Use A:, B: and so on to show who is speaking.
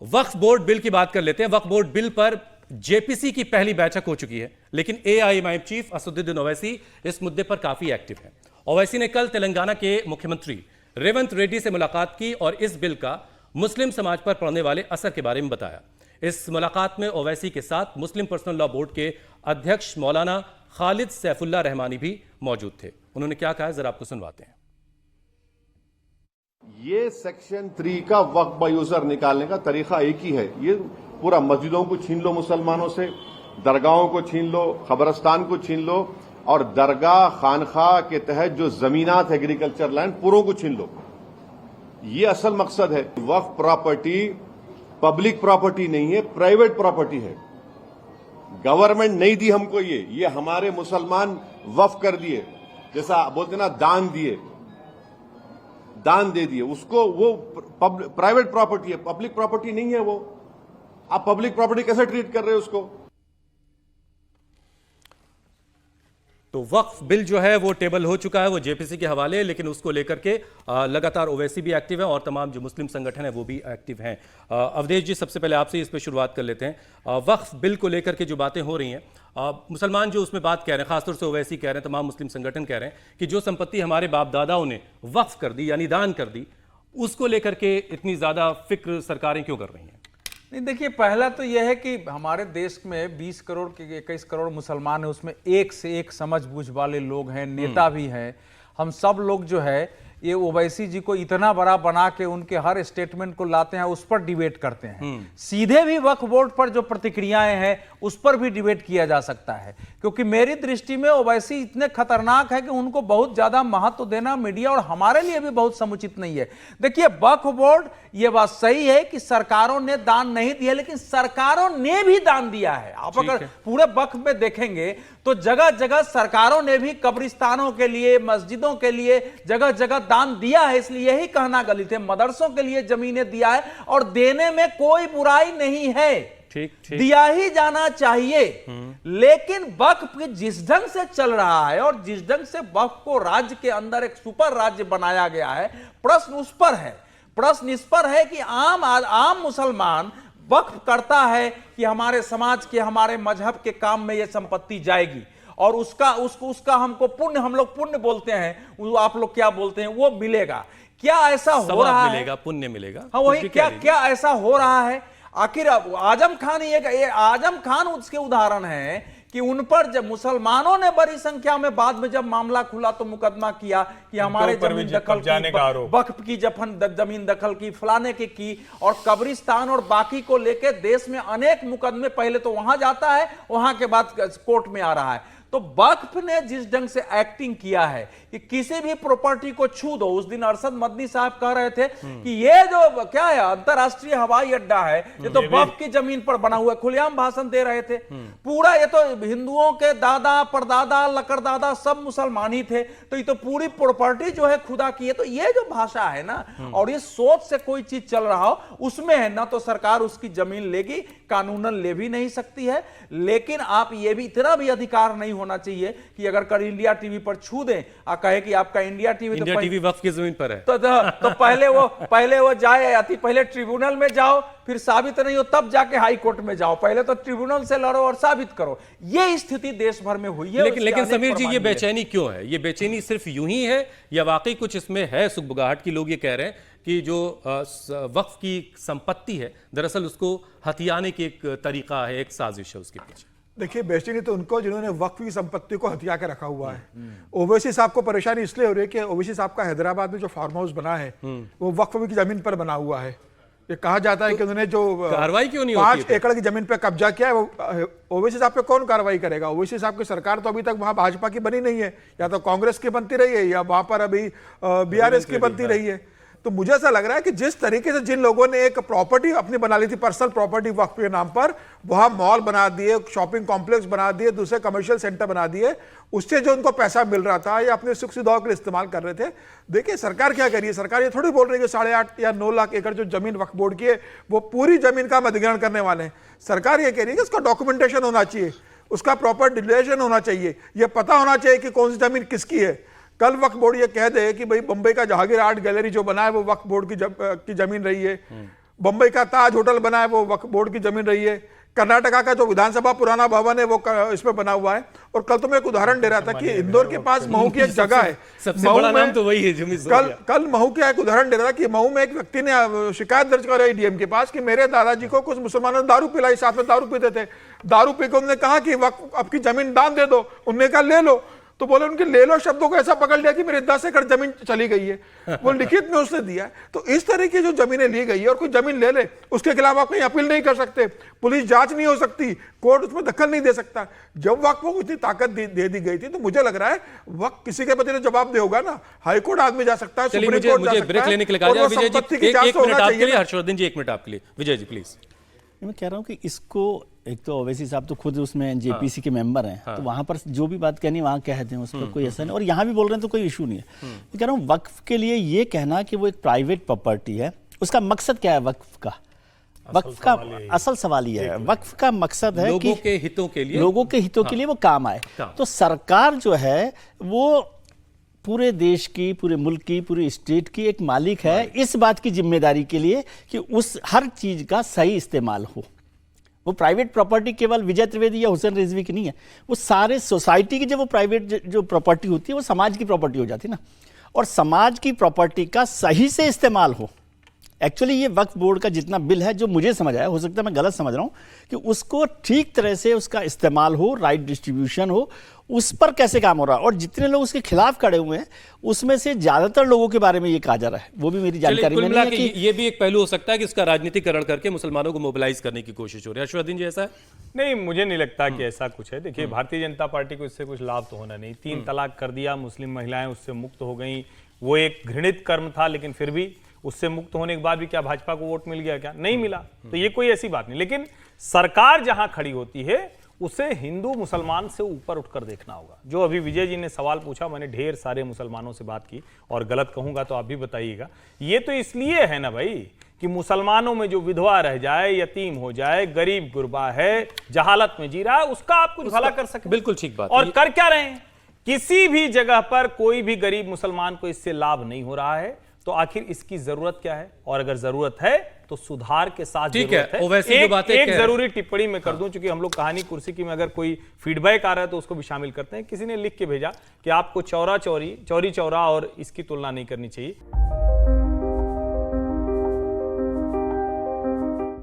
A: वक्फ board bill की बात कर लेते हैं। वक्फ बोर्ड बिल पर जेपीसी की पहली बैठक हो चुकी है, लेकिन एआईएमआईएम चीफ असदुद्दीन ओवैसी इस मुद्दे पर काफी एक्टिव है। ओवैसी ने कल तेलंगाना के मुख्यमंत्री रेवंत रेड्डी से मुलाकात की और इस बिल का मुस्लिम समाज पर पड़ने वाले असर के बारे में बताया। इस मुलाकात में ओवैसी के साथ मुस्लिम पर्सनल लॉ बोर्ड के अध्यक्ष मौलाना खालिद सैफुल्लाह रहमानी भी मौजूद थे। उन्होंने क्या कहा, जरा आपको सुनवाते हैं।
B: ये सेक्शन 3 का वक्फ बाय यूजर निकालने का तरीका एक ही है। ये पूरा मस्जिदों को छीन लो मुसलमानों से, दरगाहों को छीन लो, खबरस्तान को छीन लो और दरगाह खानखा के तहत जो जमीनात एग्रीकल्चर लैंड पूरों को छीन लो। ये असल मकसद है। वक्फ प्रॉपर्टी पब्लिक प्रॉपर्टी नहीं है, प्राइवेट प्रॉपर्टी है। गवर्नमेंट नहीं दी हमको ये हमारे मुसलमान वक्फ कर दिए, जैसा बोलते ना दान दिए, दान दे दिए उसको। वो प्राइवेट प्रॉपर्टी है, पब्लिक प्रॉपर्टी नहीं है। वो आप पब्लिक प्रॉपर्टी कैसे ट्रीट कर रहे हो उसको?
A: तो वक्फ बिल जो है वो टेबल हो चुका है, वो जेपीसी के हवाले, लेकिन उसको लेकर के लगातार ओवैसी भी एक्टिव है और तमाम जो मुस्लिम संगठन है वो भी एक्टिव हैं। अवधेश जी, सबसे पहले आपसे इस पर शुरुआत कर लेते हैं। वक्फ बिल को लेकर के जो बातें हो रही हैं, मुसलमान जो उसमें बात कह रहे हैं, खासतौर से ओवैसी कह रहे हैं, तमाम मुस्लिम संगठन कह रहे हैं कि जो संपत्ति हमारे बाप दादाओं ने वक्फ कर दी यानी दान कर दी, उसको लेकर के इतनी ज्यादा फिक्र सरकारें क्यों कर रही हैं?
C: नहीं, देखिए, पहला तो यह है कि हमारे देश में 20 करोड़ के 21 करोड़ मुसलमान हैं, उसमें एक से एक समझ बूझ वाले लोग हैं, नेता भी हैं। हम सब लोग जो है ये ओवैसी जी को इतना बड़ा बना के उनके हर स्टेटमेंट को लाते हैं, उस पर डिबेट करते हैं। सीधे भी वक्फ बोर्ड पर जो प्रतिक्रियाएं हैं उस पर भी डिबेट किया जा सकता है, क्योंकि मेरी दृष्टि में ओवैसी इतने खतरनाक है कि उनको बहुत ज्यादा महत्व देना मीडिया और हमारे लिए भी बहुत समुचित नहीं है। देखिए, वक्फ बोर्ड, ये बात सही है कि सरकारों ने दान नहीं दिया, लेकिन सरकारों ने भी दान दिया है। आप अगर पूरे वक्फ में देखेंगे तो जगह जगह सरकारों ने भी कब्रिस्तानों के लिए, मस्जिदों के लिए जगह जगह दान दिया है। इसलिए यही कहना गलत है, मदरसों के लिए जमीनें दिया है और देने में कोई बुराई नहीं है।
A: ठीक,
C: दिया ही जाना चाहिए। लेकिन वक्फ जिस ढंग से चल रहा है और जिस ढंग से वक्फ को राज्य के अंदर एक सुपर राज्य बनाया गया है, प्रश्न उस पर है। प्रश्न इस पर है कि आम मुसलमान वक्फ करता है कि हमारे समाज के, हमारे मजहब के काम में यह संपत्ति जाएगी और उसका हमको पुण्य, हम लोग पुण्य बोलते हैं, वो आप लोग क्या बोलते हैं, वो मिलेगा। क्या ऐसा हो रहा है?
A: मिलेगा, पुण्य मिलेगा।
C: हाँ, वही क्या ऐसा हो रहा है? आखिर आजम खान उसके उदाहरण है कि उन पर जब मुसलमानों ने बड़ी संख्या में बाद में जब मामला खुला तो मुकदमा किया कि हमारे जमीन दखल की, वक्फ की जमीन दखल की, फलाने की और कब्रिस्तान और बाकी को लेके देश में अनेक मुकदमे, पहले तो वहां जाता है, वहां के बाद कोर्ट में आ रहा है। तो वक्फ ने जिस ढंग से एक्टिंग किया है कि किसी भी प्रॉपर्टी को छू दो, उस दिन अरशद मदनी साहब कह रहे थे कि ये जो क्या है अंतरराष्ट्रीय हवाई अड्डा है, ये तो वक्फ की जमीन पर बना हुआ है। खुलेआम भाषण दे रहे थे। पूरा ये तो हिंदुओं के दादा परदादा लकड़दादा सब मुसलमान ही थे, तो ये तो पूरी प्रॉपर्टी जो है खुदा की है। तो ये जो भाषा है ना, और ये सोच से कोई चीज चल रहा हो उसमें है ना, तो सरकार उसकी जमीन लेगी, कानूनन ले भी नहीं सकती है। लेकिन आप ये भी, इतना भी अधिकार नहीं होना चाहिए कि अगर कर इंडिया टीवी पर छू दें और कहे कि आपका इंडिया टीवी
A: वक्फ की जमीन पर है,
C: तो पहले वो जाए, पहले ट्रिब्यूनल में जाओ, फिर साबित नहीं हो तब जाके हाई कोर्ट में जाओ। पहले तो ट्रिब्यूनल से लड़ो और साबित करो। ये स्थिति देश भर में हुई है।
A: लेकिन समीर जी, ये बेचैनी क्यों है? ये बेचैनी सिर्फ यूं ही है या वाकई कुछ इसमें है सुगबुगाहट की? लोग ये कह रहे हैं कि जो वक्फ की संपत्ति है दरअसल उसको हथियाने की एक तरीका है, एक साजिश है उसके पीछे।
D: देखिए, बेचैनी तो उनको जिन्होंने वक्फ की संपत्ति को हथिया के रखा हुआ है। ओवैसी साहब को परेशानी इसलिए हो रही है कि ओवैसी साहब का हैदराबाद में जो फार्म हाउस बना है वो वक्फ की जमीन पर बना हुआ है। ये कहा जाता है कि उन्होंने जो
A: कार्रवाई क्यों नहीं
D: 5 एकड़ की जमीन पे कब्जा किया है, वो ओवैसी साहब पे कौन कार्रवाई करेगा? ओवैसी साहब की सरकार तो अभी तक वहां भाजपा की बनी नहीं है, या तो कांग्रेस की बनती रही है या वहां पर अभी बीआरएस की बनती रही है। तो मुझे ऐसा लग रहा है कि जिस तरीके से जिन लोगों ने एक प्रॉपर्टी अपनी बना ली थी, पर्सनल प्रॉपर्टी वक्फ के नाम पर, वहां मॉल बना दिए, शॉपिंग कॉम्प्लेक्स बना दिए, दूसरे कमर्शियल सेंटर बना दिए, उससे जो उनको पैसा मिल रहा था या अपने सुख सुविधाओं के लिए इस्तेमाल कर रहे थे। देखिए, सरकार क्या कर रही है? सरकार ये थोड़ी बोल रही है कि 8.5 या 9 लाख एकड़ जो जमीन वक्फ बोर्ड की है वो पूरी जमीन का हम अधिग्रहण करने वाले हैं। सरकार ये कह रही है कि उसका डॉक्यूमेंटेशन होना चाहिए, उसका प्रॉपर डिक्लेरेशन होना चाहिए, यह पता होना चाहिए कि कौन सी जमीन किसकी है। कल वक्फ बोर्ड ये कह दे कि भाई बम्बई का जहांगीर आर्ट गैलरी जो बना है वो वक्फ बोर्ड की जमीन रही है, बंबई का ताज होटल बना है वो वक्फ बोर्ड की जमीन रही है। कर्नाटका का जो विधानसभा पुराना भवन है वो इसमें बना हुआ है। और कल तो मैं एक उदाहरण दे रहा था कि इंदौर के पास महू की एक जगह है,
A: सबसे बड़ा नाम तो वही है जो मिस हो गया।
D: कल महू का एक उदाहरण दे रहा था कि महू में एक व्यक्ति ने शिकायत दर्ज कराई डीएम के पास कि मेरे दादाजी को कुछ मुसलमानों ने दारू पिलाई, साथ में दारू पीते थे। दारू पी के उन्होंने कहा कि वक्फ आपकी जमीन दान दे दो, उन्होंने कहा ले लो, तो बोले उनके ले लो शब्दों को ऐसा पकड़ लिया कि मेरे 10 एकड़ जमीन चली गई है, वो लिखित में उसने दिया है। तो इस तरह की जो जमीनें ली गई है और कोई जमीन ले ले उसके खिलाफ आप कहीं अपील नहीं कर सकते, पुलिस जांच नहीं हो सकती, कोर्ट उसमें दखल नहीं दे सकता। जब वक्फ को इतनी ताकत दे दी गई थी तो मुझे लग रहा है वक्त किसी के प्रति जवाब दे होगा ना, हाईकोर्ट आदमी जा सकता है, सुप्रीम कोर्ट जा सकता है।
A: ब्रेक लेने के लिए कहा जा रहा है। विजय जी एक मिनट आपके लिए, हर्षवर्धन जी एक मिनट आपके लिए। विजय जी प्लीज।
E: मैं कह रहा हूँ कि इसको एक तो ओवैसी साहब तो खुद उसमें जेपीसी के मेंबर हैं, तो वहां पर जो भी बात कहनी वहां कह दें, उस पर कोई ऐसा नहीं। और यहाँ भी बोल रहे हैं तो कोई इशू नहीं है। मैं कह रहा हूँ वक्फ के लिए ये कहना कि वो एक प्राइवेट प्रॉपर्टी है, उसका मकसद क्या है वक्फ का? वक्फ का असल सवाल ये है, वक्फ का मकसद है कि
A: लोगों के हितों के लिए
E: वो काम आए। तो सरकार जो है वो पूरे देश की, पूरे मुल्क की, पूरे स्टेट की एक मालिक है, इस बात की जिम्मेदारी के लिए कि उस हर चीज का सही इस्तेमाल हो। वो प्राइवेट प्रॉपर्टी केवल विजय त्रिवेदी या हुसैन रिजवी की नहीं है, वो सारे सोसाइटी की जब वो प्राइवेट जो प्रॉपर्टी होती है वो समाज की प्रॉपर्टी हो जाती है ना। और समाज की प्रॉपर्टी का सही से इस्तेमाल हो। एक्चुअली ये वक्फ बोर्ड का जितना बिल है, जो मुझे समझ आया, हो सकता है मैं गलत समझ रहा हूं, कि उसको ठीक तरह से उसका इस्तेमाल हो, राइट डिस्ट्रीब्यूशन हो, उस पर कैसे काम हो रहा है। और जितने लोग उसके खिलाफ खड़े हुए हैं उसमें से ज्यादातर लोगों के बारे में ये कहा जा रहा है, वो भी मेरी जानकारी में नहीं है कि
A: ये भी एक पहलू हो सकता है कि उसका राजनीतिकरण करके मुसलमानों को मोबिलाइज करने की कोशिश हो रही है। हर्षवर्धन जी ऐसा है?
F: नहीं, मुझे नहीं लगता कि ऐसा कुछ है। देखिए, भारतीय जनता पार्टी को इससे कुछ लाभ तो होना नहीं। 3 तलाक कर दिया, मुस्लिम महिलाएं उससे मुक्त हो गई, वो एक घृणित कर्म था, लेकिन फिर भी उससे मुक्त होने के बाद भी क्या भाजपा को वोट मिल गया? क्या नहीं मिला। तो ये कोई ऐसी बात नहीं। लेकिन सरकार जहां खड़ी होती है उसे हिंदू मुसलमान से ऊपर उठकर देखना होगा। जो अभी विजय जी ने सवाल पूछा, मैंने ढेर सारे मुसलमानों से बात की, और गलत कहूंगा तो आप भी बताइएगा। ये तो इसलिए है ना भाई कि मुसलमानों में जो विधवा रह जाए, यतीम हो जाए, गरीब गुरबा है, जहालत में जी रहा है, उसका आप कुछ भला कर सके।
A: बिल्कुल ठीक बात।
F: और कर क्या रहे हैं? किसी भी जगह पर कोई भी गरीब मुसलमान को इससे लाभ नहीं हो रहा है, तो आखिर इसकी जरूरत क्या है? और अगर जरूरत है तो सुधार के साथ जरूरत है। एक जरूरी टिप्पणी में कर दूं, क्योंकि हम लोग कहानी कुर्सी की में अगर कोई फीडबैक आ रहा है तो उसको भी शामिल करते हैं। किसी ने लिख के भेजा कि आपको चौरा चौरी, चौरी चौरा और इसकी तुलना नहीं करनी चाहिए।